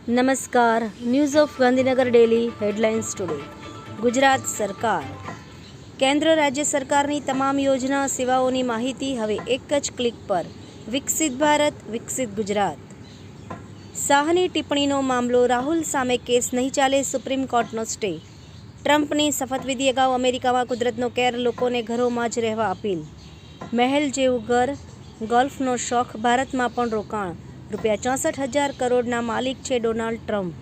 નમસ્કાર. News of Gandhinagar daily headlines today. Gujarat સરકાર. કેન્દ્ર રાજ્ય સરકારની તમામ યોજના સેવાઓની માહિતી હવે એક જ ક્લિક પર. વિકસિત ભારત, વિકસિત ગુજરાત. શાહની ટિપ્પણીનો મામલો, રાહુલ સામે કેસ નહીં ચાલે, સુપ્રીમ કોર્ટનો સ્ટે. ટ્રમ્પની શપથવિધિ અગાઉ અમેરિકામાં કુદરતનો કેર, લોકોને ઘરોમાં જ રહેવા અપીલ. મહેલ જેવું ઘર, ગોલ્ફનો શોખ, ભારતમાં પણ રોકાણ. ₹64,000 કરોડના માલિક છે ડોનાલ્ડ ટ્રમ્પ.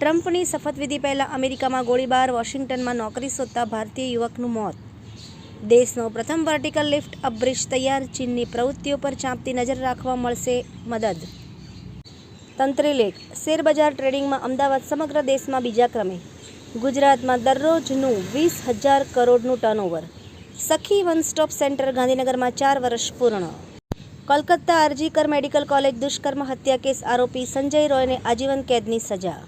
ટ્રમ્પની શપથવિધિ પહેલાં અમેરિકામાં ગોળીબાર, વોશિંગ્ટનમાં નોકરી શોધતા ભારતીય યુવકનું મોત. દેશનો પ્રથમ વર્ટિકલ લિફ્ટ અપ-બ્રિજ તૈયાર, ચીનની પ્રવૃત્તિઓ પર ચાંપતી નજર રાખવા મળશે મદદ. તંત્રી લેખ. શેરબજાર ટ્રેડિંગમાં અમદાવાદ સમગ્ર દેશમાં બીજા ક્રમે. ગુજરાતમાં દરરોજનું 20,000 કરોડનું ટર્નઓવર. સખી વન સ્ટોપ સેન્ટર ગાંધીનગરમાં 4 વર્ષ પૂર્ણ. કોલકાતા આરજીકર મેડિકલ કોલેજ દુષ્કર્મ હત્યા કેસ આરોપી સંજય રોયને આજીવન કેદની સજા.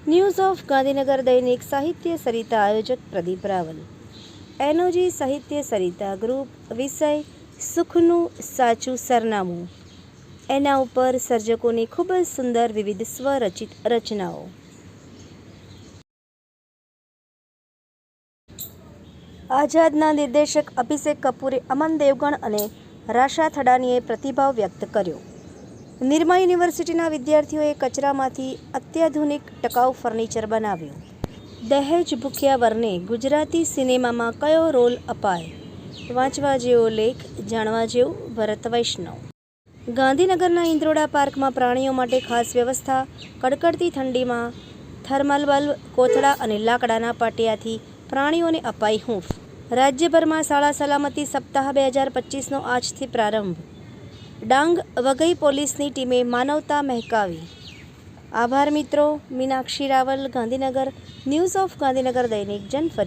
ન્યૂઝ ઓફ ગાંધીનગર દૈનિક સાહિત્ય સરિતા આયોજક પ્રદીપ રાવલ. એનઓજી સાહિત્ય સરિતા ગ્રુપ. વિષય સુખનું સાચું સરનામું. એના ઉપર સર્જકોની ખૂબ જ સુંદર વિવિધ સ્વરચિત રચનાઓ. આઝાદના નિર્દેશક અભિષેક કપૂરે અમન દેવગણ અને રાશા થડાનીએ પ્રતિભાવ વ્યક્ત કર્યો. નિરમા યુનિવર્સિટીના વિદ્યાર્થીઓએ કચરામાંથી અત્યાધુનિક ટકાઉ ફર્નિચર બનાવ્યું. દહેજ ભૂખ્યા વરને ગુજરાતી સિનેમામાં કયો રોલ અપાય? વાંચવા જેવો લેખ, જાણવા જેવું ભરત વૈષ્ણવ. ગાંધીનગરના ઇન્દ્રોડા પાર્કમાં પ્રાણીઓ માટે ખાસ વ્યવસ્થા. કડકડતી ઠંડીમાં થર્મલ બલ્બ, કોથળા અને લાકડાના પાટિયાથી પ્રાણીઓને અપાઈ હૂંફ. રાજ્યભરમાં શાળા સલામતી સપ્તાહ 2025નો આજથી પ્રારંભ. ડાંગ વઘઈ પોલીસની ટીમે માનવતા મહેકાવી. આભાર મિત્રો. મીનાક્ષી રાવલ, ગાંધીનગર. ન્યૂઝ ઓફ ગાંધીનગર દૈનિક જનફરિયાદ.